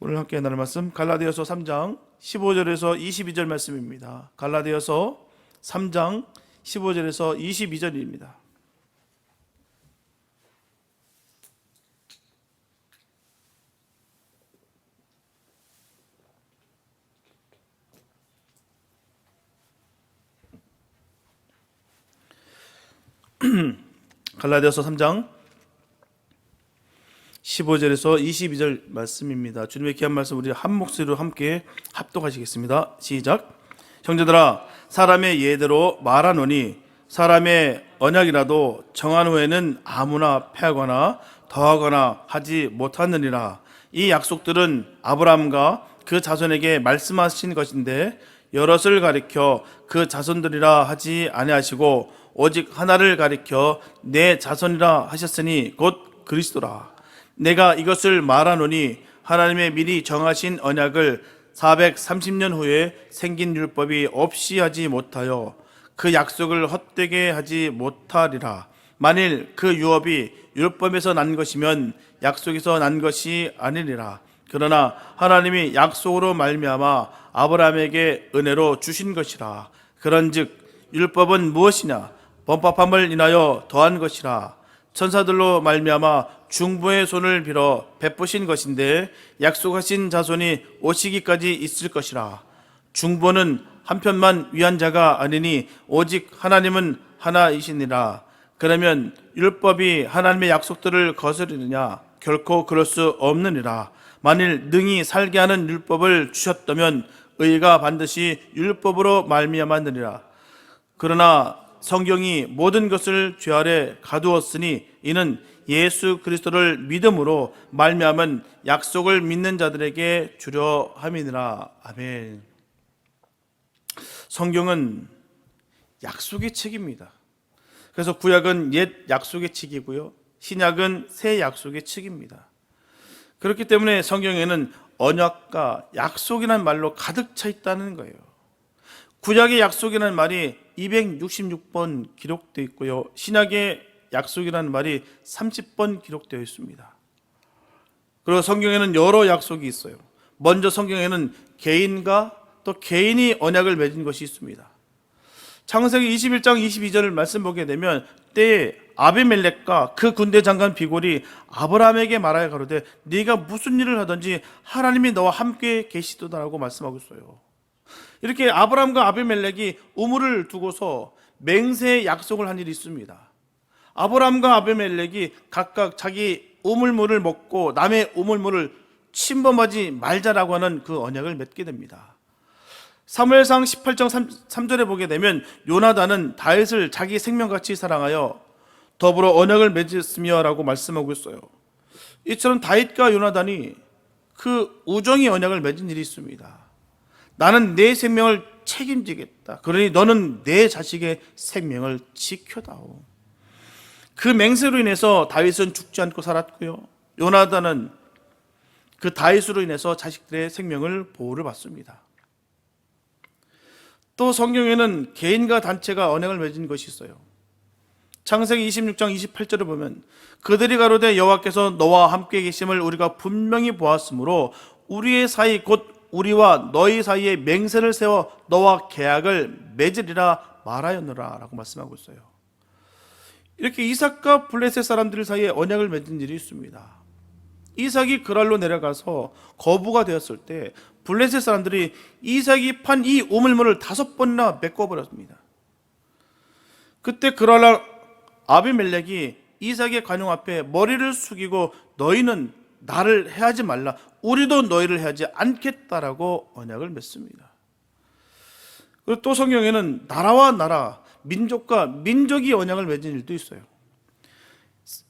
오늘 함께 나눌 말씀 갈라디아서 3장 15절에서 22절 말씀입니다. 갈라디아서 3장 15절에서 22절입니다. 갈라디아서 3장 15절에서 22절 말씀입니다. 주님의 귀한 말씀 우리 한 목소리로 함께 합독하시겠습니다. 시작. 형제들아, 사람의 예대로 말하노니 사람의 언약이라도 정한 후에는 아무나 패하거나 더하거나 하지 못하느니라. 이 약속들은 아브라함과 그 자손에게 말씀하신 것인데 여럿을 가리켜 그 자손들이라 하지 아니하시고 오직 하나를 가리켜 내 자손이라 하셨으니 곧 그리스도라. 내가 이것을 말하노니 하나님의 미리 정하신 언약을 430년 후에 생긴 율법이 없이 하지 못하여 그 약속을 헛되게 하지 못하리라. 만일 그 유업이 율법에서 난 것이면 약속에서 난 것이 아니리라. 그러나 하나님이 약속으로 말미암아 아브라함에게 은혜로 주신 것이라. 그런즉 율법은 무엇이냐? 범법함을 인하여 더한 것이라. 천사들로 말미암아 중보의 손을 빌어 베푸신 것인데 약속하신 자손이 오시기까지 있을 것이라. 중보는 한편만 위한 자가 아니니 오직 하나님은 하나이시니라. 그러면 율법이 하나님의 약속들을 거스르느냐? 결코 그럴 수 없느니라. 만일 능히 살게 하는 율법을 주셨다면 의가 반드시 율법으로 말미암았느니라. 그러나 성경이 모든 것을 죄 아래 가두었으니 이는 예수 그리스도를 믿음으로 말미암은 약속을 믿는 자들에게 주려 함이니라. 아멘. 성경은 약속의 책입니다. 그래서 구약은 옛 약속의 책이고요, 신약은 새 약속의 책입니다. 그렇기 때문에 성경에는 언약과 약속이라는 말로 가득 차 있다는 거예요. 구약의 약속이라는 말이 266번 기록되어 있고요, 신약의 약속이라는 말이 30번 기록되어 있습니다. 그리고 성경에는 여러 약속이 있어요. 먼저 성경에는 개인과 또 개인이 언약을 맺은 것이 있습니다. 창세기 21장 22절을 말씀 보게 되면 때에 아비멜렉과 그 군대 장관 비골이 아브라함에게 말하여 가로되 네가 무슨 일을 하든지 하나님이 너와 함께 계시도다라고 말씀하고 있어요. 이렇게 아브라함과 아비멜렉이 우물을 두고서 맹세의 약속을 한 일이 있습니다. 아브라함과 아비멜렉이 각각 자기 우물물을 먹고 남의 우물물을 침범하지 말자라고 하는 그 언약을 맺게 됩니다. 사무엘상 18장 3절에 보게 되면 요나단은 다윗을 자기 생명같이 사랑하여 더불어 언약을 맺었으며 라고 말씀하고 있어요. 이처럼 다윗과 요나단이 그 우정의 언약을 맺은 일이 있습니다. 나는 내 생명을 책임지겠다. 그러니 너는 내 자식의 생명을 지켜다오. 그 맹세로 인해서 다윗은 죽지 않고 살았고요, 요나단은 그 다윗으로 인해서 자식들의 생명을 보호를 받습니다. 또 성경에는 개인과 단체가 언약을 맺은 것이 있어요. 창세기 26장 28절을 보면 그들이 가로되 여호와께서 너와 함께 계심을 우리가 분명히 보았으므로 우리의 사이 곧 우리와 너희 사이에 맹세를 세워 너와 계약을 맺으리라 말하였노라 라고 말씀하고 있어요. 이렇게 이삭과 블레셋 사람들 사이에 언약을 맺은 일이 있습니다. 이삭이 그랄로 내려가서 거부가 되었을 때 블레셋 사람들이 이삭이 판 이 우물물을 5번이나 메꿔버렸습니다. 그때 그랄라 아비멜렉이 이삭의 관용 앞에 머리를 숙이고 너희는 나를 해하지 말라, 우리도 너희를 해하지 않겠다라고 언약을 맺습니다. 그리고 또 성경에는 나라와 나라, 민족과 민족이 언약을 맺은 일도 있어요.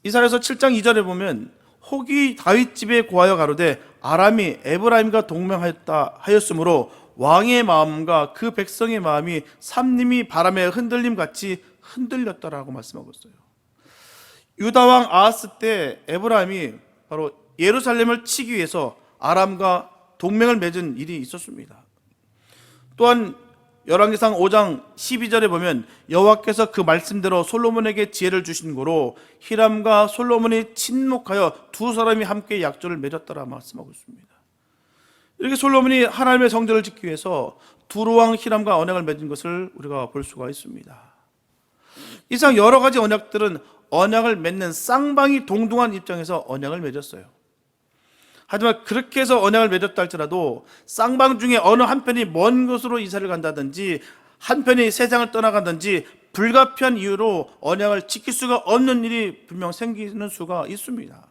이사야서 7장 2절에 보면 혹이 다윗 집에 고하여 가로되 아람이 에브라임과 동맹하였다 하였으므로 왕의 마음과 그 백성의 마음이 삼림이 바람의 흔들림 같이 흔들렸다라고 말씀하고 있어요. 유다 왕 아하스 때 에브라임이 바로 예루살렘을 치기 위해서 아람과 동맹을 맺은 일이 있었습니다. 또한 열왕기상 5장 12절에 보면 여호와께서 그 말씀대로 솔로몬에게 지혜를 주신 고로 히람과 솔로몬이 친목하여 두 사람이 함께 약조를 맺었다라 말씀하고 있습니다. 이렇게 솔로몬이 하나님의 성전을 짓기 위해서 두로왕 히람과 언약을 맺은 것을 우리가 볼 수가 있습니다. 이상 여러 가지 언약들은 언약을 맺는 쌍방이 동등한 입장에서 언약을 맺었어요. 하지만 그렇게 해서 언약을 맺었다 할지라도 쌍방 중에 어느 한편이 먼 곳으로 이사를 간다든지 한편이 세상을 떠나간다든지 불가피한 이유로 언약을 지킬 수가 없는 일이 분명 생기는 수가 있습니다.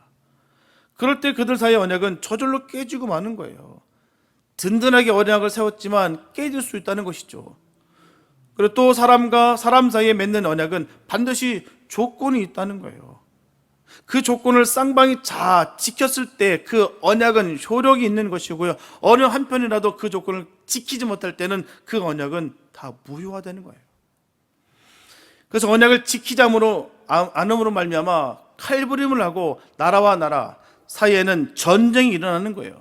그럴 때 그들 사이의 언약은 저절로 깨지고 마는 거예요. 든든하게 언약을 세웠지만 깨질 수 있다는 것이죠. 그리고 또 사람과 사람 사이에 맺는 언약은 반드시 조건이 있다는 거예요. 그 조건을 쌍방이 잘 지켰을 때 그 언약은 효력이 있는 것이고요. 어느 한편이라도 그 조건을 지키지 못할 때는 그 언약은 다 무효화되는 거예요. 그래서 언약을 지키지 않음으로 말미암아 칼부림을 하고 나라와 나라 사이에는 전쟁이 일어나는 거예요.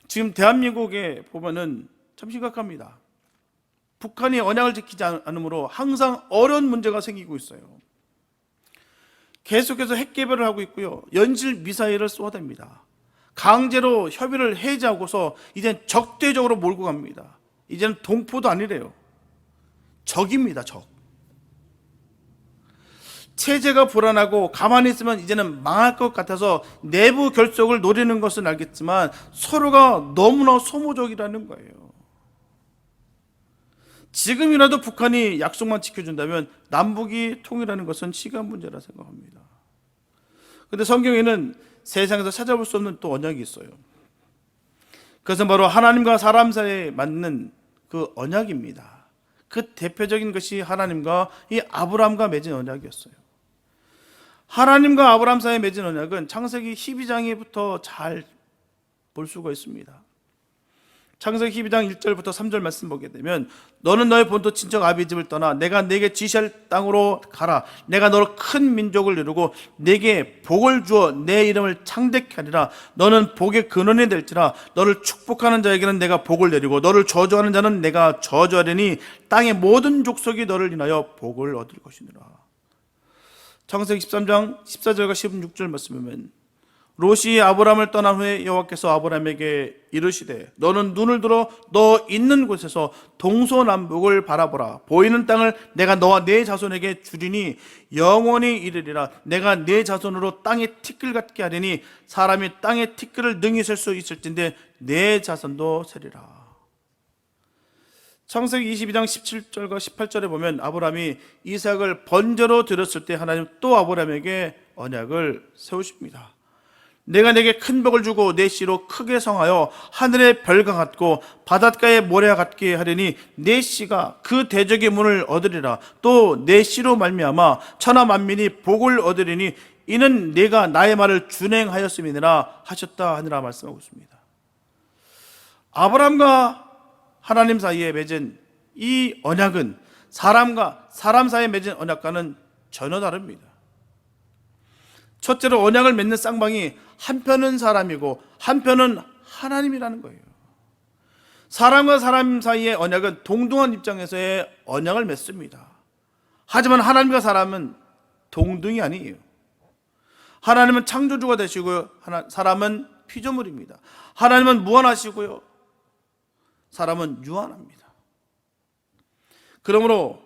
지금 대한민국에 보면은 참 심각합니다. 북한이 언약을 지키지 않으므로 항상 어려운 문제가 생기고 있어요. 계속해서 핵 개발을 하고 있고요. 연질 미사일을 쏘아댑니다. 강제로 협의를 해제하고서 이젠 적대적으로 몰고 갑니다. 이제는 동포도 아니래요. 적입니다, 적. 체제가 불안하고 가만히 있으면 이제는 망할 것 같아서 내부 결속을 노리는 것은 알겠지만 서로가 너무나 소모적이라는 거예요. 지금이라도 북한이 약속만 지켜준다면 남북이 통일하는 것은 시간 문제라 생각합니다. 그런데 성경에는 세상에서 찾아볼 수 없는 또 언약이 있어요. 그것은 바로 하나님과 사람 사이에 맞는 그 언약입니다. 그 대표적인 것이 하나님과 이 아브라함과 맺은 언약이었어요. 하나님과 아브라함 사이에 맺은 언약은 창세기 12장에부터 잘 볼 수가 있습니다. 창세기 12장 1절부터 3절 말씀 보게 되면 너는 너의 본토 친척 아비 집을 떠나 내가 네게 지시할 땅으로 가라. 내가 너로 큰 민족을 이루고 네게 복을 주어 내 이름을 창대케 하리라. 너는 복의 근원이 될지라. 너를 축복하는 자에게는 내가 복을 내리고 너를 저주하는 자는 내가 저주하리니 땅의 모든 족속이 너를 인하여 복을 얻을 것이니라. 창세기 13장 14절과 16절 말씀 보면 롯이 아브람을 떠난 후에 여호와께서 아브람에게 이르시되 너는 눈을 들어 너 있는 곳에서 동서남북을 바라보라. 보이는 땅을 내가 너와 네 자손에게 주리니 영원히 이르리라. 내가 네 자손으로 땅의 티끌 같게 하리니 사람이 땅의 티끌을 능히 셀 수 있을진데 네 자손도 세리라. 창세기 22장 17절과 18절에 보면 아브람이 이삭을 번제로 드렸을 때 하나님 또 아브람에게 언약을 세우십니다. 내가 내게 큰 복을 주고 내 씨로 크게 성하여 하늘의 별과 같고 바닷가의 모래와 같게 하리니 내 씨가 그 대적의 문을 얻으리라. 또 내 씨로 말미암아 천하 만민이 복을 얻으리니 이는 내가 나의 말을 준행하였음이니라 하셨다 하니라 말씀하고 있습니다. 아브람과 하나님 사이에 맺은 이 언약은 사람과 사람 사이에 맺은 언약과는 전혀 다릅니다. 첫째로 언약을 맺는 쌍방이 한편은 사람이고 한편은 하나님이라는 거예요. 사람과 사람 사이의 언약은 동등한 입장에서의 언약을 맺습니다. 하지만 하나님과 사람은 동등이 아니에요. 하나님은 창조주가 되시고요, 사람은 피조물입니다. 하나님은 무한하시고요, 사람은 유한합니다. 그러므로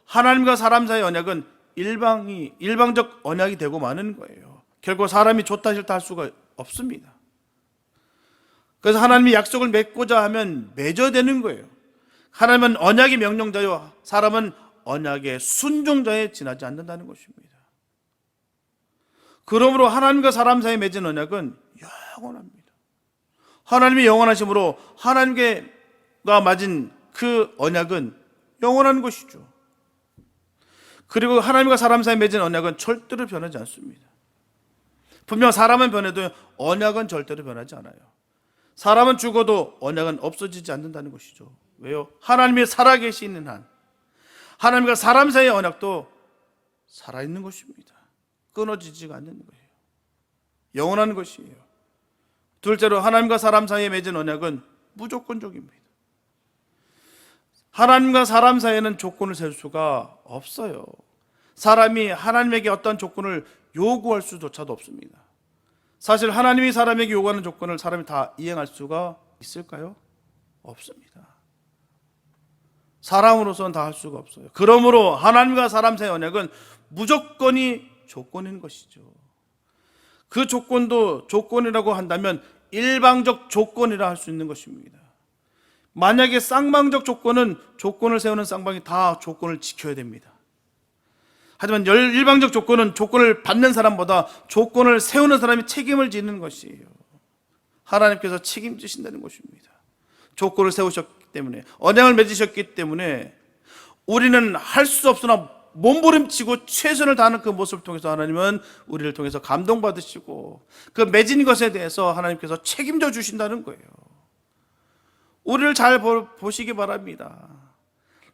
하나님과 사람 사이의 언약은 일방적 언약이 되고 마는 거예요. 결국 사람이 좋다 싫다 할 수가 없습니다. 그래서 하나님이 약속을 맺고자 하면 맺어야 되는 거예요. 하나님은 언약의 명령자요, 사람은 언약의 순종자에 지나지 않는다는 것입니다. 그러므로 하나님과 사람 사이에 맺은 언약은 영원합니다. 하나님이 영원하심으로 하나님과 맺은 그 언약은 영원한 것이죠. 그리고 하나님과 사람 사이에 맺은 언약은 절대로 변하지 않습니다. 분명 사람은 변해도 언약은 절대로 변하지 않아요. 사람은 죽어도 언약은 없어지지 않는다는 것이죠. 왜요? 하나님이 살아계시는 한 하나님과 사람 사이의 언약도 살아있는 것입니다. 끊어지지가 않는 거예요. 영원한 것이에요. 둘째로 하나님과 사람 사이에 맺은 언약은 무조건적입니다. 하나님과 사람 사이에는 조건을 셀 수가 없어요. 사람이 하나님에게 어떤 조건을 요구할 수조차도 없습니다. 사실 하나님이 사람에게 요구하는 조건을 사람이 다 이행할 수가 있을까요? 없습니다. 사람으로서는 다 할 수가 없어요. 그러므로 하나님과 사람 사이의 언약은 무조건이 조건인 것이죠. 그 조건도 조건이라고 한다면 일방적 조건이라 할 수 있는 것입니다. 만약에 쌍방적 조건은 조건을 세우는 쌍방이 다 조건을 지켜야 됩니다. 하지만 일방적 조건은 조건을 받는 사람보다 조건을 세우는 사람이 책임을 지는 것이에요. 하나님께서 책임지신다는 것입니다. 조건을 세우셨기 때문에, 언약을 맺으셨기 때문에 우리는 할 수 없으나 몸부림치고 최선을 다하는 그 모습을 통해서 하나님은 우리를 통해서 감동받으시고 그 맺은 것에 대해서 하나님께서 책임져 주신다는 거예요. 우리를 잘 보시기 바랍니다.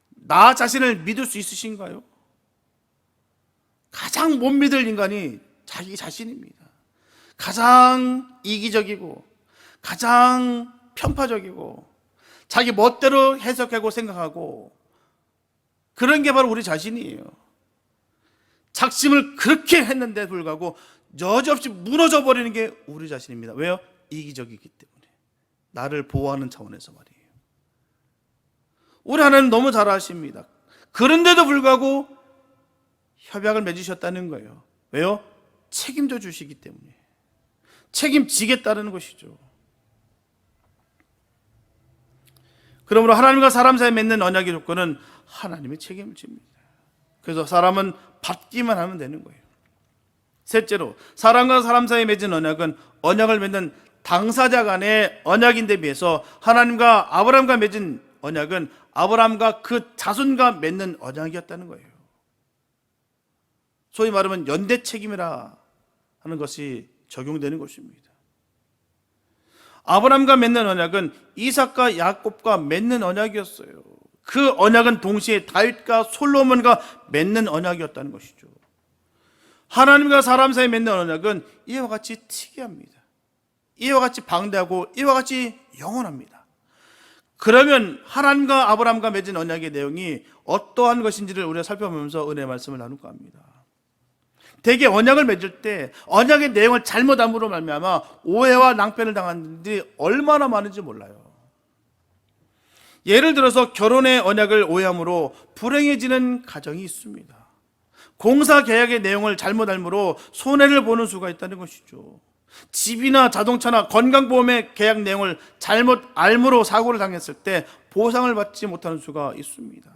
나 자신을 믿을 수 있으신가요? 가장 못 믿을 인간이 자기 자신입니다. 가장 이기적이고 가장 편파적이고 자기 멋대로 해석하고 생각하고 그런 게 바로 우리 자신이에요. 작심을 그렇게 했는데 불구하고 여지없이 무너져 버리는 게 우리 자신입니다. 왜요? 이기적이기 때문에. 나를 보호하는 차원에서 말이에요. 우리 하나님 너무 잘 아십니다. 그런데도 불구하고 협약을 맺으셨다는 거예요. 왜요? 책임져 주시기 때문에. 책임지겠다는 것이죠. 그러므로 하나님과 사람 사이에 맺는 언약의 조건은 하나님이 책임을 집니다. 그래서 사람은 받기만 하면 되는 거예요. 셋째로, 사람과 사람 사이에 맺은 언약은 언약을 맺는 당사자 간의 언약인데 비해서 하나님과 아브라함과 맺은 언약은 아브라함과 그 자손과 맺는 언약이었다는 거예요. 소위 말하면 연대 책임이라 하는 것이 적용되는 것입니다. 아브라함과 맺는 언약은 이삭과 야곱과 맺는 언약이었어요. 그 언약은 동시에 다윗과 솔로몬과 맺는 언약이었다는 것이죠. 하나님과 사람 사이에 맺는 언약은 이와 같이 특이합니다. 이와 같이 방대하고 이와 같이 영원합니다. 그러면 하나님과 아브라함과 맺은 언약의 내용이 어떠한 것인지를 우리가 살펴보면서 은혜의 말씀을 나눌까 합니다. 대개 언약을 맺을 때 언약의 내용을 잘못 암으로 말미암아 오해와 낭패를 당하는 분들이 얼마나 많은지 몰라요. 예를 들어서 결혼의 언약을 오해함으로 불행해지는 가정이 있습니다. 공사 계약의 내용을 잘못 알므로 손해를 보는 수가 있다는 것이죠. 집이나 자동차나 건강보험의 계약 내용을 잘못 알므로 사고를 당했을 때 보상을 받지 못하는 수가 있습니다.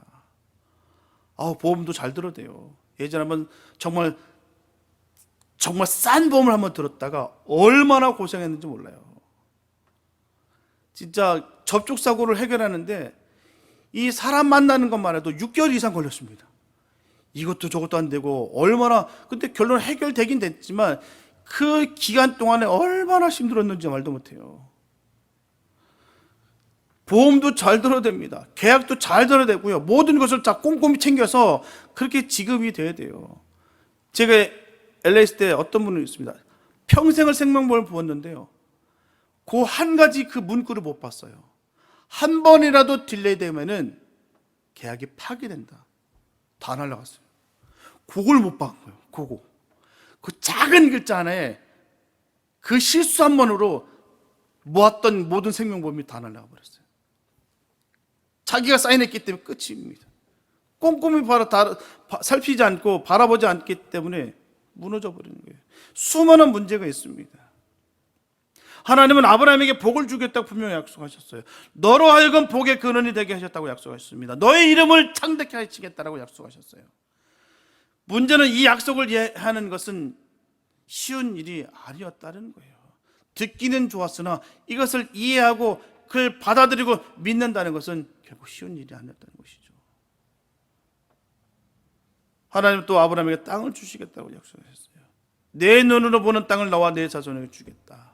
보험도 잘 들어야 돼요. 예전에 한번 정말 싼 보험을 한번 들었다가 얼마나 고생했는지 몰라요. 진짜 접촉사고를 해결하는데 이 사람 만나는 것만 해도 6개월 이상 걸렸습니다. 이것도 저것도 안 되고 근데 결론 해결되긴 됐지만 그 기간 동안에 얼마나 힘들었는지 말도 못해요. 보험도 잘 들어야 됩니다. 계약도 잘 들어야 되고요. 모든 것을 다 꼼꼼히 챙겨서 그렇게 지급이 돼야 돼요. 제가 LA 있을 때 어떤 분이 있습니다. 평생을 생명보험을 부었는데요. 그 한 가지 그 문구를 못 봤어요. 한 번이라도 딜레이 되면은 계약이 파기된다. 다 날라갔어요. 그걸 못 본 거예요. 그 작은 글자 하나에 그 실수 한 번으로 모았던 모든 생명보험이 다 날라가 버렸어요. 자기가 사인했기 때문에 끝입니다. 꼼꼼히 살피지 않고 바라보지 않기 때문에 무너져 버리는 거예요. 수많은 문제가 있습니다. 하나님은 아브라함에게 복을 주겠다고 분명히 약속하셨어요. 너로 하여금 복의 근원이 되게 하셨다고 약속하셨습니다. 너의 이름을 창대케 하시겠다라고 약속하셨어요. 문제는 이 약속을 하는 것은 쉬운 일이 아니었다는 거예요. 듣기는 좋았으나 이것을 이해하고 그걸 받아들이고 믿는다는 것은 결국 쉬운 일이 아니었다는 것이죠. 하나님은 또 아브라함에게 땅을 주시겠다고 약속하셨어요. 내 눈으로 보는 땅을 너와 내 자손에게 주겠다.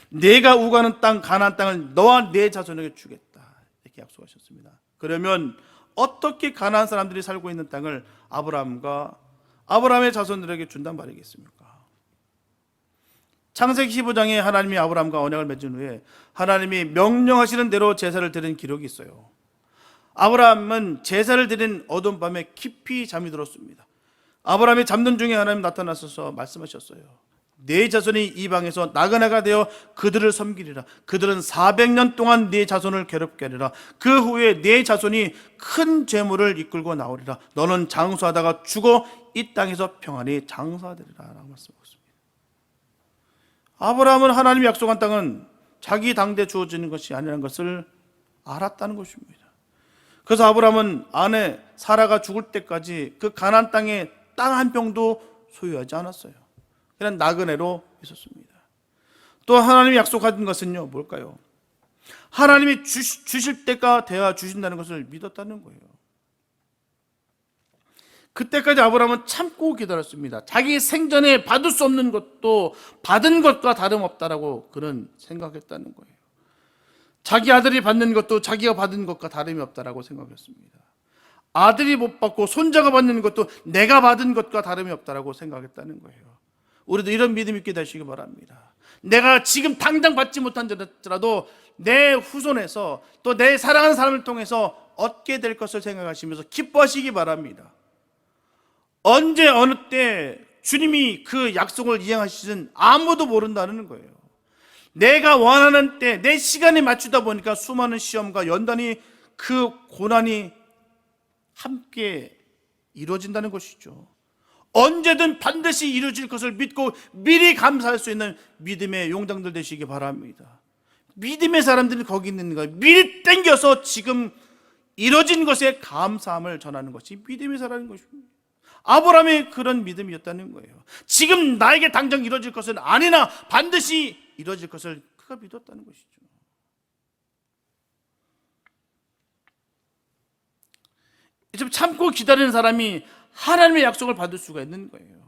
내가 우가는 땅 가나안 땅을 너와 내 자손에게 주겠다. 이렇게 약속하셨습니다. 그러면 어떻게 가나안 사람들이 살고 있는 땅을 아브라함과 아브라함의 자손들에게 준단 말이겠습니까? 창세기 15장에 하나님이 아브라함과 언약을 맺은 후에 하나님이 명령하시는 대로 제사를 드린 기록이 있어요. 아브라함은 제사를 드린 어두운 밤에 깊이 잠이 들었습니다. 아브라함이 잠든 중에 하나님 나타나셔서 말씀하셨어요. 네 자손이 이방에서 나그네가 되어 그들을 섬기리라. 그들은 400년 동안 네 자손을 괴롭게 하리라. 그 후에 네 자손이 큰 재물을 이끌고 나오리라. 너는 장수하다가 죽어 이 땅에서 평안히 장사되리라 라고 말씀하고 있습니다. 아브라함은 하나님이 약속한 땅은 자기 당대 주어지는 것이 아니라는 것을 알았다는 것입니다. 그래서 아브라함은 아내 사라가 죽을 때까지 그 가나안 땅에 땅 한 평도 소유하지 않았어요. 그냥 나그네로 있었습니다. 또 하나님이 약속한 것은요, 뭘까요? 하나님이 주실 때가 되어 주신다는 것을 믿었다는 거예요. 그때까지 아브라함은 참고 기다렸습니다. 자기 생전에 받을 수 없는 것도 받은 것과 다름없다라고 그는 생각했다는 거예요. 자기 아들이 받는 것도 자기가 받은 것과 다름이 없다라고 생각했습니다. 아들이 못 받고 손자가 받는 것도 내가 받은 것과 다름이 없다라고 생각했다는 거예요. 우리도 이런 믿음 있게 되시기 바랍니다. 내가 지금 당장 받지 못한 자라도 내 후손에서 또 내 사랑하는 사람을 통해서 얻게 될 것을 생각하시면서 기뻐하시기 바랍니다. 언제 어느 때 주님이 그 약속을 이행하시든 아무도 모른다는 거예요. 내가 원하는 때 내 시간에 맞추다 보니까 수많은 시험과 연단이 그 고난이 함께 이루어진다는 것이죠. 언제든 반드시 이루어질 것을 믿고 미리 감사할 수 있는 믿음의 용장들 되시기 바랍니다. 믿음의 사람들이 거기 있는 거예요. 미리 땡겨서 지금 이루어진 것에 감사함을 전하는 것이 믿음의 사람인 것입니다. 아브라함의 그런 믿음이었다는 거예요. 지금 나에게 당장 이루어질 것은 아니나 반드시 이루어질 것을 그가 믿었다는 것이죠. 좀 참고 기다리는 사람이 하나님의 약속을 받을 수가 있는 거예요.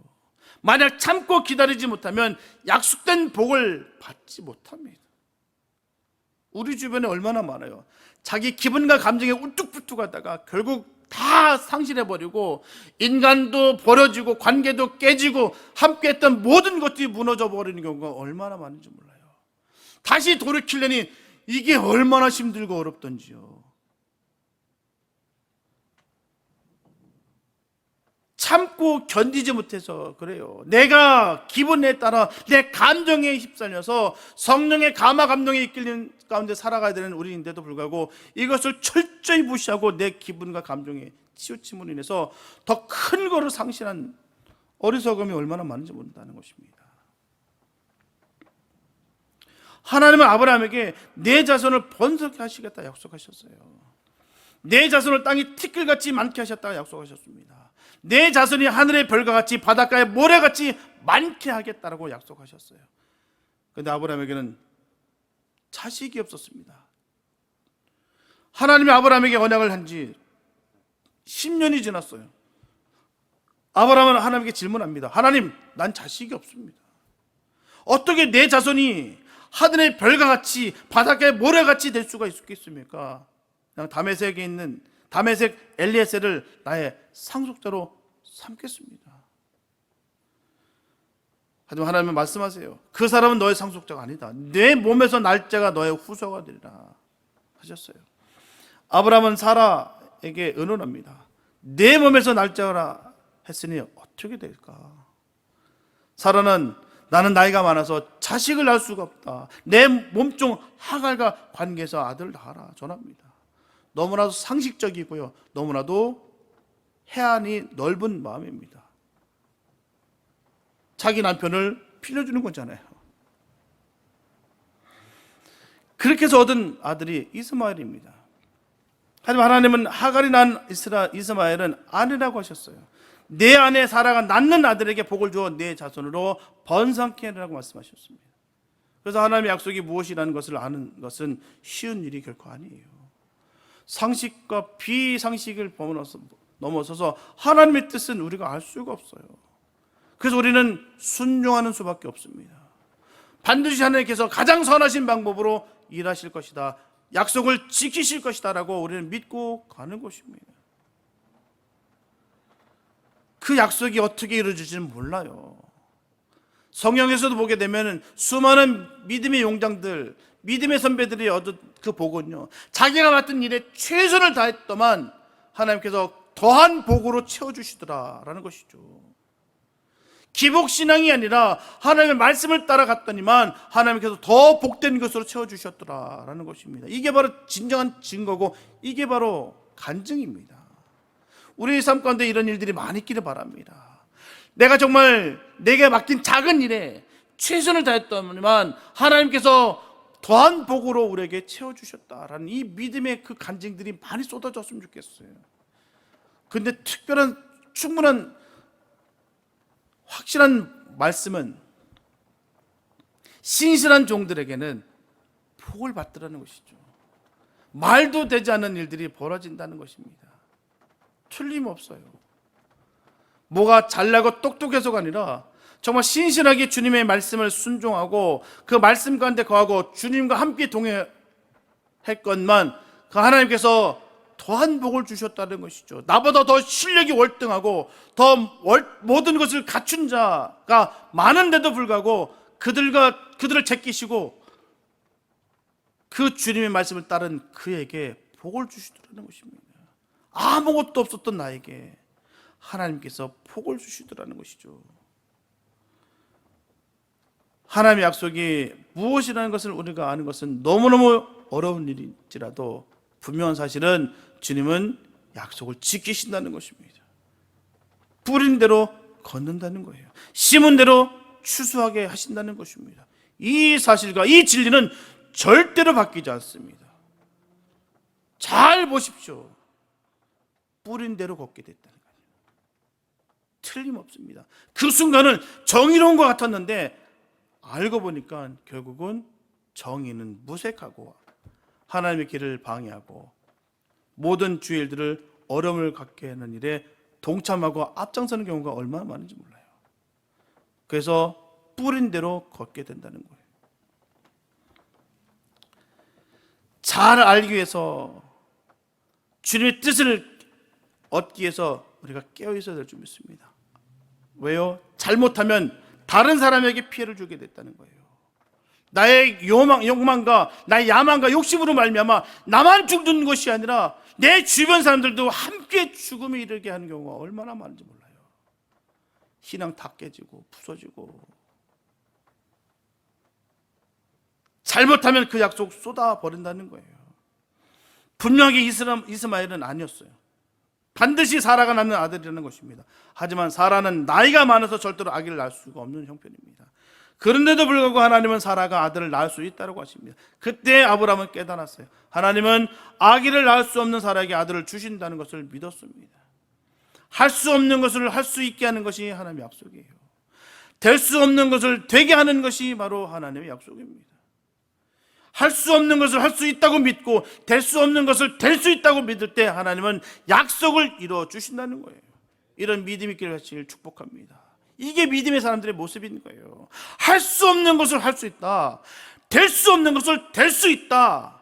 만약 참고 기다리지 못하면 약속된 복을 받지 못합니다. 우리 주변에 얼마나 많아요. 자기 기분과 감정에 울뚝불뚝하다가 결국 다 상실해버리고 인간도 버려지고 관계도 깨지고 함께했던 모든 것들이 무너져 버리는 경우가 얼마나 많은지 몰라요. 다시 돌이키려니 이게 얼마나 힘들고 어렵던지요. 참고 견디지 못해서 그래요. 내가 기분에 따라 내 감정에 휩쓸려서 성령의 감화 감동에 이끌리는 가운데 살아가야 되는 우리인데도 불구하고 이것을 철저히 무시하고 내 기분과 감정에 치우침으로 인해서 더 큰 거를 상실한 어리석음이 얼마나 많은지 모른다는 것입니다. 하나님은 아브라함에게 내 자손을 번성케 하시겠다 약속하셨어요. 내 자손을 땅이 티끌같이 많게 하셨다고 약속하셨습니다. 내 자손이 하늘의 별과 같이 바닷가의 모래같이 많게 하겠다라고 약속하셨어요. 그런데 아브라함에게는 자식이 없었습니다. 하나님이 아브라함에게 언약을 한 지 10년이 지났어요. 아브라함은 하나님께 질문합니다. 하나님, 난 자식이 없습니다. 어떻게 내 자손이 하늘의 별과 같이 바닷가의 모래같이 될 수가 있겠습니까? 다메섹에 있는 다메섹 엘리에셀을 나의 상속자로 삼겠습니다. 하지만 하나님은 말씀하세요. 그 사람은 너의 상속자가 아니다. 내 몸에서 날 자가 너의 후손가 되리라 하셨어요. 아브라함은 사라에게 의논합니다. 내 몸에서 날 자라 했으니 어떻게 될까? 사라는 나는 나이가 많아서 자식을 낳을 수가 없다. 내 몸종 하갈과 관계해서 아들을 낳아라 전합니다. 너무나도 상식적이고요. 너무나도 해안이 넓은 마음입니다. 자기 남편을 빌려주는 거잖아요. 그렇게 해서 얻은 아들이 이스마엘입니다. 하지만 하나님은 하갈이 난 이스마엘은 아내라고 하셨어요. 내 아내 사라가 낳는 아들에게 복을 주어 내 자손으로 번성케 하라고 말씀하셨습니다. 그래서 하나님의 약속이 무엇이라는 것을 아는 것은 쉬운 일이 결코 아니에요. 상식과 비상식을 넘어서서 하나님의 뜻은 우리가 알 수가 없어요. 그래서 우리는 순종하는 수밖에 없습니다. 반드시 하나님께서 가장 선하신 방법으로 일하실 것이다, 약속을 지키실 것이다 라고 우리는 믿고 가는 것입니다. 그 약속이 어떻게 이루어질지는 몰라요. 성경에서도 보게 되면 수많은 믿음의 용장들, 믿음의 선배들이 얻은 그 복은요, 자기가 맡은 일에 최선을 다했더만 하나님께서 더한 복으로 채워주시더라라는 것이죠. 기복신앙이 아니라 하나님의 말씀을 따라갔더니만 하나님께서 더 복된 것으로 채워주셨더라라는 것입니다. 이게 바로 진정한 증거고 이게 바로 간증입니다. 우리 삶 가운데 이런 일들이 많이 있기를 바랍니다. 내가 정말 내게 맡긴 작은 일에 최선을 다했더니만 하나님께서 더한 복으로 우리에게 채워주셨다라는 이 믿음의 그 간증들이 많이 쏟아졌으면 좋겠어요. 근데 특별한 충분한 확실한 말씀은 신실한 종들에게는 복을 받더라는 것이죠. 말도 되지 않는 일들이 벌어진다는 것입니다. 틀림없어요. 뭐가 잘나고 똑똑해서가 아니라 정말 신실하게 주님의 말씀을 순종하고 그 말씀 가운데 거하고 주님과 함께 동행했건만 그 하나님께서 더한 복을 주셨다는 것이죠. 나보다 더 실력이 월등하고 더 모든 것을 갖춘 자가 많은데도 불구하고 그들을 제끼시고 그 주님의 말씀을 따른 그에게 복을 주시더라는 것입니다. 아무것도 없었던 나에게 하나님께서 복을 주시더라는 것이죠. 하나님의 약속이 무엇이라는 것을 우리가 아는 것은 너무너무 어려운 일일지라도 분명한 사실은 주님은 약속을 지키신다는 것입니다. 뿌린 대로 걷는다는 거예요. 심은 대로 추수하게 하신다는 것입니다. 이 사실과 이 진리는 절대로 바뀌지 않습니다. 잘 보십시오. 뿌린 대로 걷게 됐다는 거예요. 틀림없습니다. 그 순간은 정의로운 것 같았는데 알고 보니까 결국은 정의는 무색하고 하나님의 길을 방해하고 모든 주의 일들을 어려움을 갖게 하는 일에 동참하고 앞장서는 경우가 얼마나 많은지 몰라요. 그래서 뿌린 대로 걷게 된다는 거예요. 잘 알기 위해서 주님의 뜻을 얻기 위해서 우리가 깨어 있어야 될 줄 믿습니다. 왜요? 잘못하면 다른 사람에게 피해를 주게 됐다는 거예요. 나의 욕망과 나의 야망과 욕심으로 말미암아 나만 죽는 것이 아니라 내 주변 사람들도 함께 죽음에 이르게 하는 경우가 얼마나 많은지 몰라요. 신앙 다 깨지고 부서지고 잘못하면 그 약속 쏟아버린다는 거예요. 분명히 이스마엘은 아니었어요. 반드시 사라가 낳는 아들이라는 것입니다. 하지만 사라는 나이가 많아서 절대로 아기를 낳을 수가 없는 형편입니다. 그런데도 불구하고 하나님은 사라가 아들을 낳을 수 있다고 하십니다. 그때 아브라함은 깨달았어요. 하나님은 아기를 낳을 수 없는 사라에게 아들을 주신다는 것을 믿었습니다. 할 수 없는 것을 할 수 있게 하는 것이 하나님의 약속이에요. 될 수 없는 것을 되게 하는 것이 바로 하나님의 약속입니다. 할 수 없는 것을 할 수 있다고 믿고 될 수 없는 것을 될 수 있다고 믿을 때 하나님은 약속을 이루어 주신다는 거예요. 이런 믿음 있기를 하시길 축복합니다. 이게 믿음의 사람들의 모습인 거예요. 할 수 없는 것을 할 수 있다. 될 수 없는 것을 될 수 있다.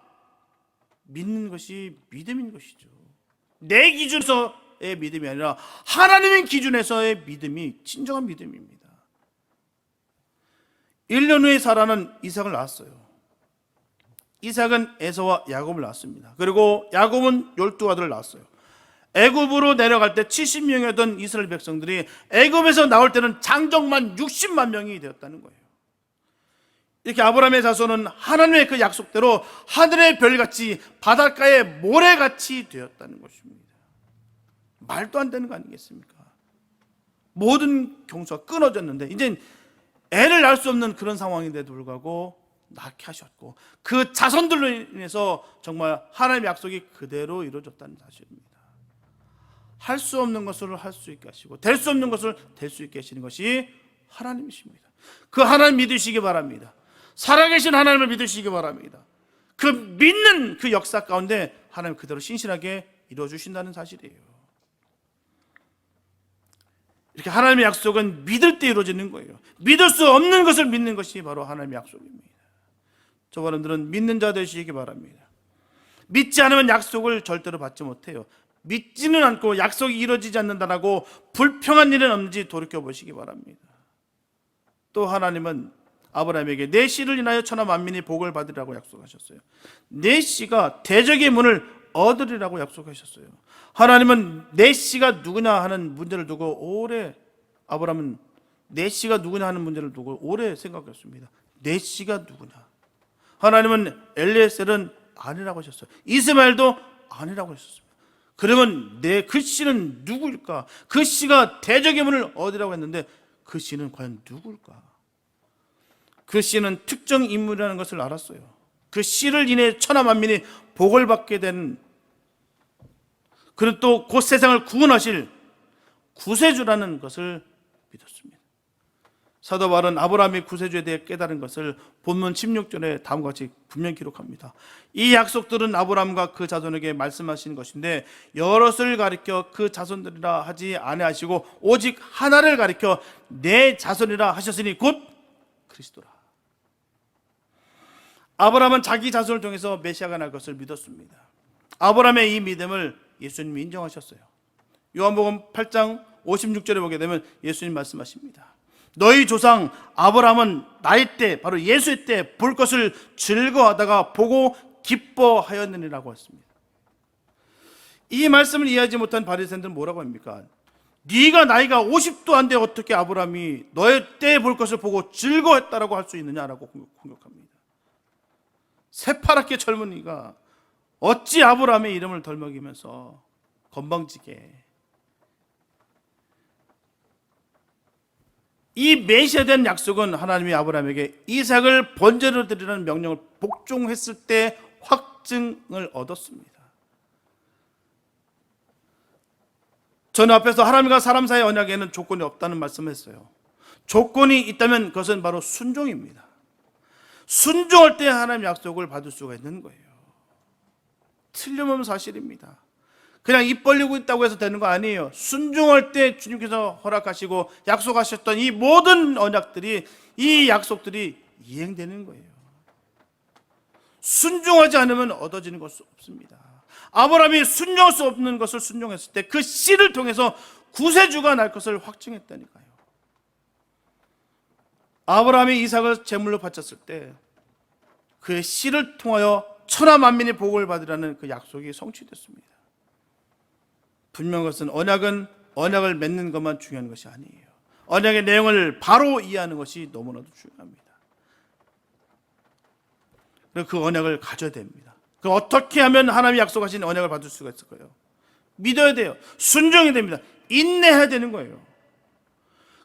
믿는 것이 믿음인 것이죠. 내 기준에서의 믿음이 아니라 하나님의 기준에서의 믿음이 진정한 믿음입니다. 1년 후에 사라는 이삭을 낳았어요. 이삭은 에서와 야곱을 낳았습니다. 그리고 야곱은 12아들을 낳았어요. 애굽으로 내려갈 때 70명이었던 이스라엘 백성들이 애굽에서 나올 때는 장정만 60만 명이 되었다는 거예요. 이렇게 아브라함의 자손은 하나님의 그 약속대로 하늘의 별같이 바닷가의 모래같이 되었다는 것입니다. 말도 안 되는 거 아니겠습니까? 모든 경수가 끊어졌는데 이제 애를 낳을 수 없는 그런 상황인데도 불구하고 낳게 하셨고 그 자손들로 인해서 정말 하나님의 약속이 그대로 이루어졌다는 사실입니다. 할 수 없는 것을 할 수 있게 하시고 될 수 없는 것을 될 수 있게 하시는 것이 하나님이십니다. 그 하나님 믿으시기 바랍니다. 살아계신 하나님을 믿으시기 바랍니다. 그 믿는 그 역사 가운데 하나님 그대로 신실하게 이루어주신다는 사실이에요. 이렇게 하나님의 약속은 믿을 때 이루어지는 거예요. 믿을 수 없는 것을 믿는 것이 바로 하나님의 약속입니다. 저와 여러분들은 믿는 자 되시기 바랍니다. 믿지 않으면 약속을 절대로 받지 못해요. 믿지는 않고 약속이 이루어지지 않는다라고 불평한 일은 없는지 돌이켜보시기 바랍니다. 또 하나님은 아브라함에게 내 씨를 인하여 천하 만민이 복을 받으리라고 약속하셨어요. 내 씨가 대적의 문을 얻으리라고 약속하셨어요. 하나님은 내 씨가 누구냐 하는 문제를 두고 오래 아브라함은 내 씨가 누구냐 하는 문제를 두고 오래 생각했습니다. 내 씨가 누구냐? 하나님은 엘리에셀은 아니라고 하셨어요. 이스마엘도 아니라고 하셨습니다. 그러면 그 씨는 누구일까? 그 씨가 대적의 문을 얻으라고 했는데 그 씨는 과연 누구일까? 그 씨는 특정 인물이라는 것을 알았어요. 그 씨를 인해 천하 만민이 복을 받게 된, 그는 또 곧 세상을 구원하실 구세주라는 것을 믿었습니다. 사도 바울은 아브라함의 구세주에 대해 깨달은 것을 본문 16절에 다음과 같이 분명히 기록합니다. 이 약속들은 아브라함과 그 자손에게 말씀하신 것인데 여럿을 가리켜 그 자손들이라 하지 아니하시고 오직 하나를 가리켜 내 자손이라 하셨으니 곧 그리스도라. 아브라함은 자기 자손을 통해서 메시아가 날 것을 믿었습니다. 아브라함의 이 믿음을 예수님이 인정하셨어요. 요한복음 8장 56절에 보게 되면 예수님 말씀하십니다. 너희 조상 아브라함은 나의 때, 바로 예수의 때 볼 것을 즐거워하다가 보고 기뻐하였느니라고 했습니다. 이 말씀을 이해하지 못한 바리새인들은 뭐라고 합니까? 네가 나이가 50도 안 돼 어떻게 아브라함이 너의 때 볼 것을 보고 즐거워했다라고 할 수 있느냐라고 공격합니다. 새파랗게 젊은이가 어찌 아브라함의 이름을 덜먹이면서 건방지게, 이 메시아에 대한 약속은 하나님이 아브라함에게 이삭을 번제로 드리라는 명령을 복종했을 때 확증을 얻었습니다. 저는 앞에서 하나님과 사람 사이의 언약에는 조건이 없다는 말씀을 했어요. 조건이 있다면 그것은 바로 순종입니다. 순종할 때 하나님의 약속을 받을 수가 있는 거예요. 틀림없는 사실입니다. 그냥 입 벌리고 있다고 해서 되는 거 아니에요. 순종할 때 주님께서 허락하시고 약속하셨던 이 모든 언약들이, 이 약속들이 이행되는 거예요. 순종하지 않으면 얻어지는 것이 없습니다. 아브라함이 순종할 수 없는 것을 순종했을 때 그 씨를 통해서 구세주가 날 것을 확증했다니까요. 아브라함이 이삭을 제물로 바쳤을 때 그의 씨를 통하여 천하 만민이 복을 받으라는 그 약속이 성취됐습니다. 분명한 것은 언약을 맺는 것만 중요한 것이 아니에요. 언약의 내용을 바로 이해하는 것이 너무나도 중요합니다. 그리고 그 언약을 가져야 됩니다. 그 어떻게 하면 하나님이 약속하신 언약을 받을 수가 있을까요? 믿어야 돼요. 순종해야 됩니다. 인내해야 되는 거예요.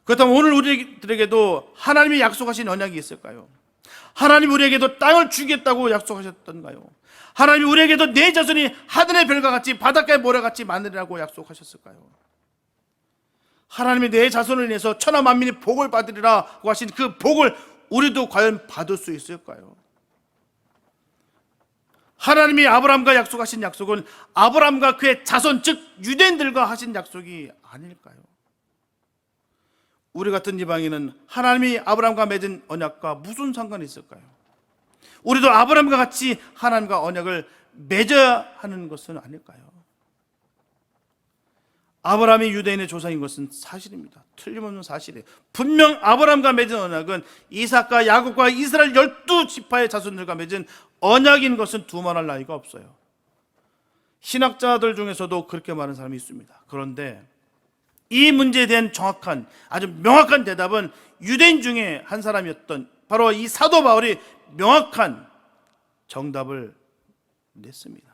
그렇다면 오늘 우리들에게도 하나님이 약속하신 언약이 있을까요? 하나님 우리에게도 땅을 주겠다고 약속하셨던가요? 하나님 우리에게도 내 자손이 하늘의 별과 같이 바닷가의 모래같이 많으리라고 약속하셨을까요? 하나님이 내 자손을 인해서 천하 만민이 복을 받으리라고 하신 그 복을 우리도 과연 받을 수 있을까요? 하나님이 아브라함과 약속하신 약속은 아브라함과 그의 자손, 즉 유대인들과 하신 약속이 아닐까요? 우리 같은 이방인은 하나님이 아브라함과 맺은 언약과 무슨 상관이 있을까요? 우리도 아브라함과 같이 하나님과 언약을 맺어야 하는 것은 아닐까요? 아브라함이 유대인의 조상인 것은 사실입니다. 틀림없는 사실이에요. 분명 아브라함과 맺은 언약은 이삭과 야곱과 이스라엘 12지파의 자손들과 맺은 언약인 것은 두말할 나위가 없어요. 신학자들 중에서도 그렇게 말하는 사람이 있습니다. 그런데 이 문제에 대한 정확한, 아주 명확한 대답은 유대인 중에 한 사람이었던 바로 이 사도 바울이 명확한 정답을 냈습니다.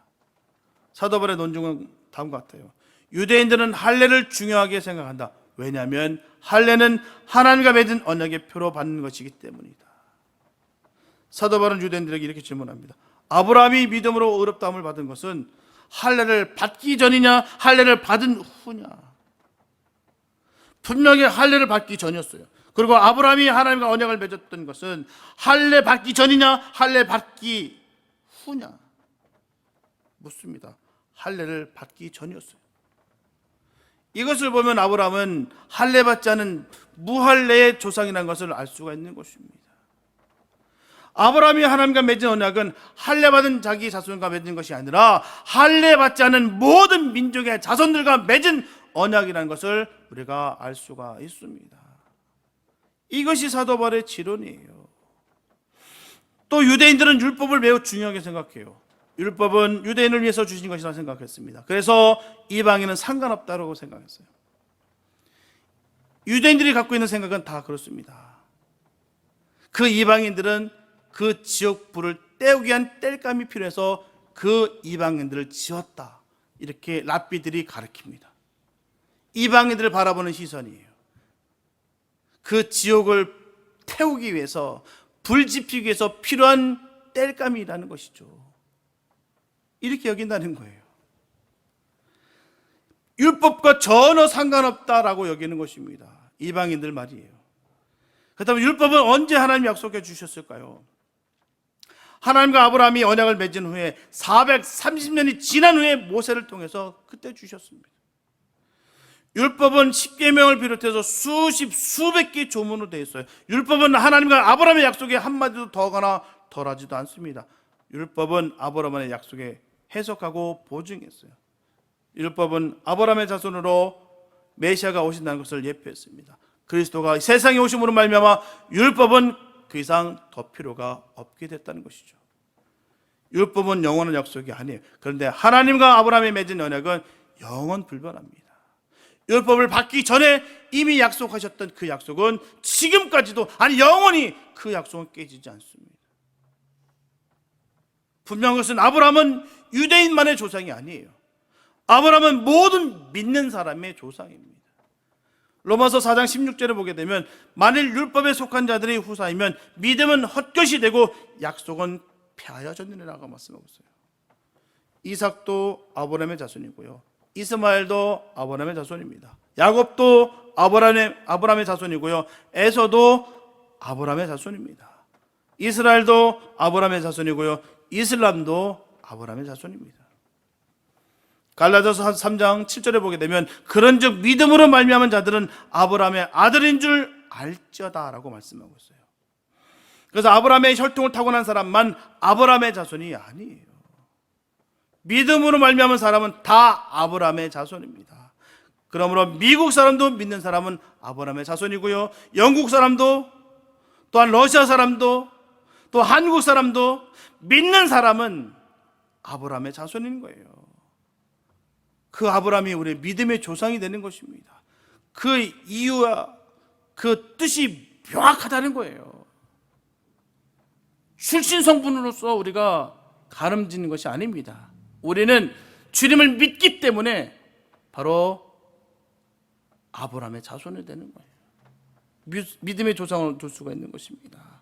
사도 바울의 논증은 다음과 같아요. 유대인들은 할례를 중요하게 생각한다. 왜냐하면 할례는 하나님과 맺은 언약의 표로 받는 것이기 때문이다. 사도 바울은 유대인들에게 이렇게 질문합니다. 아브라함이 믿음으로 의롭다함을 받은 것은 할례를 받기 전이냐 할례를 받은 후냐? 분명히 할례를 받기 전이었어요. 그리고 아브라함이 하나님과 언약을 맺었던 것은 할례 받기 전이냐 할례 받기 후냐? 묻습니다. 할례를 받기 전이었어요. 이것을 보면 아브라함은 할례 받지 않은 무할례의 조상이라는 것을 알 수가 있는 것입니다. 아브라함이 하나님과 맺은 언약은 할례 받은 자기 자손과 맺은 것이 아니라 할례 받지 않은 모든 민족의 자손들과 맺은 언약이라는 것을 우리가 알 수가 있습니다. 이것이 사도 바울의 지론이에요. 또 유대인들은 율법을 매우 중요하게 생각해요. 율법은 유대인을 위해서 주신 것이라 고 생각했습니다. 그래서 이방인은 상관없다고 생각했어요. 유대인들이 갖고 있는 생각은 다 그렇습니다. 그 이방인들은 그 지옥불을 때우기 위한 땔감이 필요해서 그 이방인들을 지었다, 이렇게 랍비들이 가르칩니다. 이방인들을 바라보는 시선이에요. 그 지옥을 태우기 위해서, 불 지피기 위해서 필요한 땔감이라는 것이죠. 이렇게 여긴다는 거예요. 율법과 전혀 상관없다라고 여기는 것입니다. 이방인들 말이에요. 그렇다면 율법은 언제 하나님이 약속해 주셨을까요? 하나님과 아브라함이 언약을 맺은 후에 430년이 지난 후에 모세를 통해서 그때 주셨습니다. 율법은 십계명을 비롯해서 수백 개 조문으로 되어 있어요. 율법은 하나님과 아브라함의 약속에 한마디도 더하거나 덜하지도 않습니다. 율법은 아브라함의 약속에 해석하고 보증했어요. 율법은 아브라함의 자손으로 메시아가 오신다는 것을 예표했습니다. 그리스도가 세상에 오심으로 말미암아 율법은 그 이상 더 필요가 없게 됐다는 것이죠. 율법은 영원한 약속이 아니에요. 그런데 하나님과 아브라함이 맺은 언약은 영원 불변합니다. 율법을 받기 전에 이미 약속하셨던 그 약속은 지금까지도, 아니 영원히 그 약속은 깨지지 않습니다. 분명한 것은 아브라함은 유대인만의 조상이 아니에요. 아브라함은 모든 믿는 사람의 조상입니다. 로마서 4장 16절을 보게 되면 만일 율법에 속한 자들이 후사이면 믿음은 헛것이 되고 약속은 폐하여졌느니라고 말씀하고 있어요. 이삭도 아브라함의 자손이고요, 이스마엘도 아브라함의 자손입니다. 야곱도 아브라함의 자손이고요, 에서도 아브라함의 자손입니다. 이스라엘도 아브라함의 자손이고요, 이슬람도 아브라함의 자손입니다. 갈라디아서 3장 7절에 보게 되면 그런즉 믿음으로 말미암은 자들은 아브라함의 아들인 줄 알지어다라고 말씀하고 있어요. 그래서 아브라함의 혈통을 타고난 사람만 아브라함의 자손이 아니에요. 믿음으로 말미암은 사람은 다 아브라함의 자손입니다. 그러므로 미국 사람도 믿는 사람은 아브라함의 자손이고요, 영국 사람도, 또한 러시아 사람도, 또 한국 사람도 믿는 사람은 아브라함의 자손인 거예요. 그 아브라함이 우리의 믿음의 조상이 되는 것입니다. 그 이유와 그 뜻이 명확하다는 거예요. 출신 성분으로서 우리가 가름지는 것이 아닙니다. 우리는 주님을 믿기 때문에 바로 아브라함의 자손이 되는 거예요. 믿음의 조상을 둘 수가 있는 것입니다.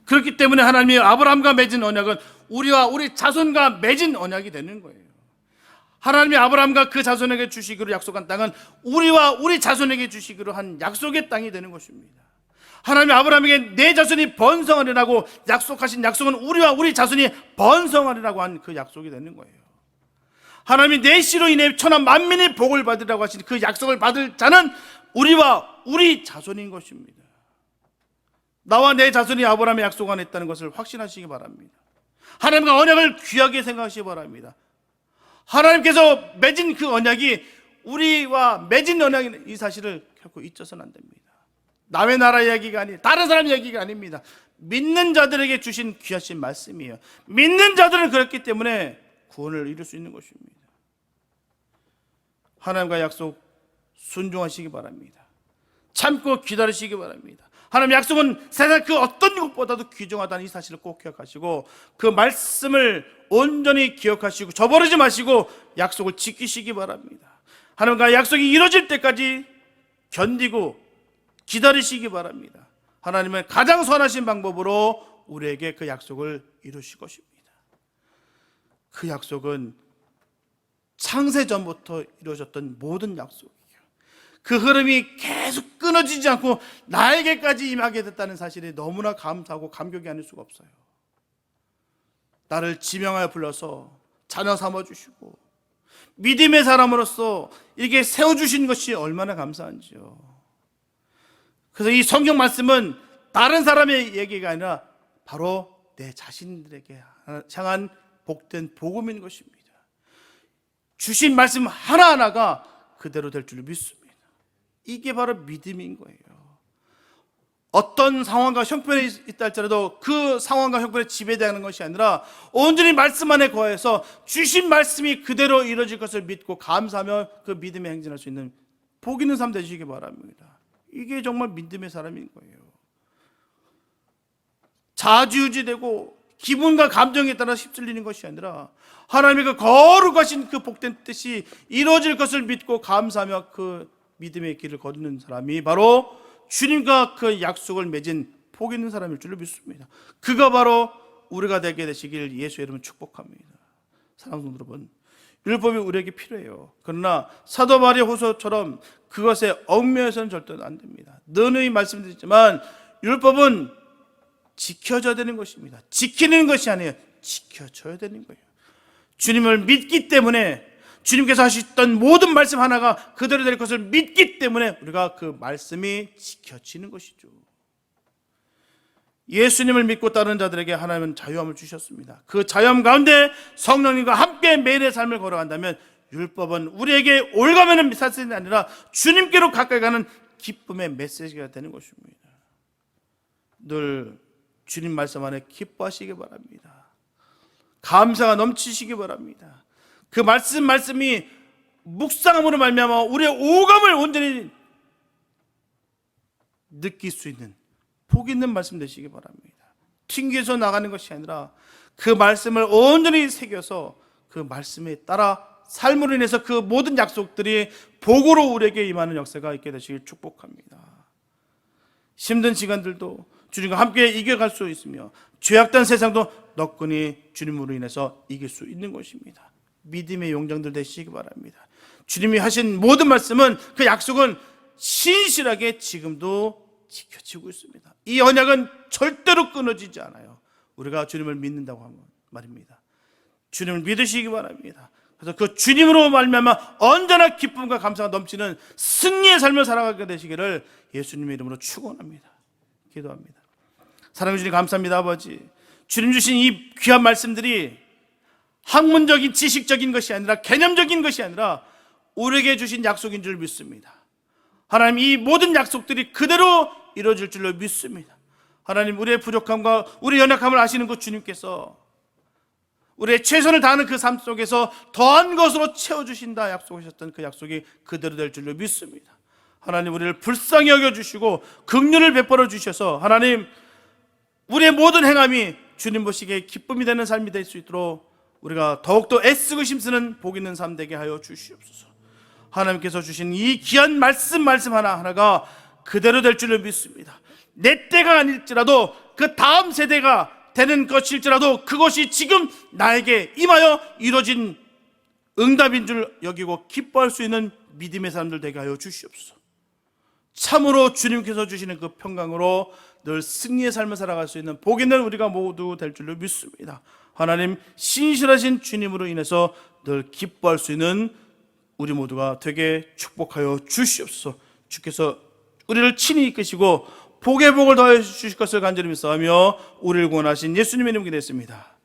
그렇기 때문에 하나님이 아브라함과 맺은 언약은 우리와 우리 자손과 맺은 언약이 되는 거예요. 하나님이 아브라함과 그 자손에게 주시기로 약속한 땅은 우리와 우리 자손에게 주시기로 한 약속의 땅이 되는 것입니다. 하나님이 아브라함에게 내 자손이 번성하리라고 약속하신 약속은 우리와 우리 자손이 번성하리라고 한 그 약속이 되는 거예요. 하나님이 내 씨로 인해 천하 만민이 복을 받으라고 하신 그 약속을 받을 자는 우리와 우리 자손인 것입니다. 나와 내 자손이 아브라함의 약속 안에 있다는 것을 확신하시기 바랍니다. 하나님과 언약을 귀하게 생각하시기 바랍니다. 하나님께서 맺은 그 언약이 우리와 맺은 언약인 이 사실을 결코 잊어서는 안 됩니다. 남의 나라 이야기가 아니, 다른 사람 이야기가 아닙니다. 믿는 자들에게 주신 귀하신 말씀이에요. 믿는 자들은 그렇기 때문에 구원을 이룰 수 있는 것입니다. 하나님과 약속 순종하시기 바랍니다. 참고 기다리시기 바랍니다. 하나님 약속은 세상 그 어떤 것보다도 귀중하다는 이 사실을 꼭 기억하시고 그 말씀을 온전히 기억하시고 저버리지 마시고 약속을 지키시기 바랍니다. 하나님과 약속이 이루어질 때까지 견디고 기다리시기 바랍니다. 하나님은 가장 선하신 방법으로 우리에게 그 약속을 이루실 것입니다. 그 약속은 창세전부터 이루어졌던 모든 약속이에요. 그 흐름이 계속 끊어지지 않고 나에게까지 임하게 됐다는 사실이 너무나 감사하고 감격이 아닐 수가 없어요. 나를 지명하여 불러서 자녀 삼아주시고 믿음의 사람으로서 이렇게 세워주신 것이 얼마나 감사한지요. 그래서 이 성경 말씀은 다른 사람의 얘기가 아니라 바로 내 자신들에게 향한 복된 복음인 것입니다. 주신 말씀 하나하나가 그대로 될 줄 믿습니다. 이게 바로 믿음인 거예요. 어떤 상황과 형편에 있다 할지라도 그 상황과 형편에 지배되는 것이 아니라 온전히 말씀 안에 거해서 주신 말씀이 그대로 이루어질 것을 믿고 감사하며 그 믿음에 행진할 수 있는 복 있는 삶 되시기 바랍니다. 이게 정말 믿음의 사람인 거예요. 좌지우지되고 기분과 감정에 따라 휩쓸리는 것이 아니라 하나님의 그 거룩하신 그 복된 뜻이 이루어질 것을 믿고 감사하며 그 믿음의 길을 걷는 사람이 바로 주님과 그 약속을 맺은 복 있는 사람일 줄로 믿습니다. 그가 바로 우리가 되게 되시길 예수의 이름으로 축복합니다. 사랑하는 여러분, 율법이 우리에게 필요해요. 그러나 사도 바울의 호소처럼 그것에 얽매여서는 절대로 안 됩니다. 늘의 말씀드리지만 율법은 지켜져야 되는 것입니다. 지키는 것이 아니에요. 지켜져야 되는 거예요. 주님을 믿기 때문에, 주님께서 하셨던 모든 말씀 하나가 그대로 될 것을 믿기 때문에 우리가 그 말씀이 지켜지는 것이죠. 예수님을 믿고 따르는 자들에게 하나님은 자유함을 주셨습니다. 그 자유함 가운데 성령님과 함께 매일의 삶을 걸어간다면 율법은 우리에게 올가면은 사실이 아니라 주님께로 가까이 가는 기쁨의 메시지가 되는 것입니다. 늘 주님 말씀 안에 기뻐하시기 바랍니다. 감사가 넘치시기 바랍니다. 그 말씀이 묵상함으로 말미암아 우리의 오감을 온전히 느낄 수 있는 복 있는 말씀 되시기 바랍니다. 튕겨서 나가는 것이 아니라 그 말씀을 온전히 새겨서 그 말씀에 따라 삶으로 인해서 그 모든 약속들이 복으로 우리에게 임하는 역사가 있게 되시길 축복합니다. 힘든 시간들도 주님과 함께 이겨갈 수 있으며 죄악된 세상도 너끈히 주님으로 인해서 이길 수 있는 것입니다. 믿음의 용장들 되시기 바랍니다. 주님이 하신 모든 말씀은, 그 약속은 신실하게 지금도 지켜지고 있습니다. 이 언약은 절대로 끊어지지 않아요. 우리가 주님을 믿는다고 하면 말입니다. 주님을 믿으시기 바랍니다. 그래서 그 주님으로 말미암아 언제나 기쁨과 감사가 넘치는 승리의 삶을 살아가게 되시기를 예수님의 이름으로 축원합니다. 기도합니다. 사랑해 주님 감사합니다. 아버지, 주님 주신 이 귀한 말씀들이 학문적인 지식적인 것이 아니라 개념적인 것이 아니라 우리에게 주신 약속인 줄 믿습니다. 하나님, 이 모든 약속들이 그대로 이루어질 줄로 믿습니다. 하나님, 우리의 부족함과 우리의 연약함을 아시는 그 주님께서 우리의 최선을 다하는 그 삶 속에서 더한 것으로 채워주신다 약속하셨던 그 약속이 그대로 될 줄로 믿습니다. 하나님, 우리를 불쌍히 여겨주시고 긍휼을 베풀어 주셔서 하나님, 우리의 모든 행함이 주님 보시기에 기쁨이 되는 삶이 될 수 있도록 우리가 더욱더 애쓰고 힘쓰는 복 있는 삶 되게 하여 주시옵소서. 하나님께서 주신 이 귀한 말씀 하나하나가 그대로 될 줄을 믿습니다. 내 때가 아닐지라도 그 다음 세대가 되는 것일지라도 그것이 지금 나에게 임하여 이루어진 응답인 줄 여기고 기뻐할 수 있는 믿음의 사람들 되게 하여 주시옵소서. 참으로 주님께서 주시는 그 평강으로 늘 승리의 삶을 살아갈 수 있는 복 있는 우리가 모두 될 줄로 믿습니다. 하나님, 신실하신 주님으로 인해서 늘 기뻐할 수 있는 우리 모두가 되게 축복하여 주시옵소서. 주께서 우리를 친히 이끄시고 복의 복을 더해 주실 것을 간절히 믿사오며 우리를 구원하신 예수님의 이름으로 기도했습니다.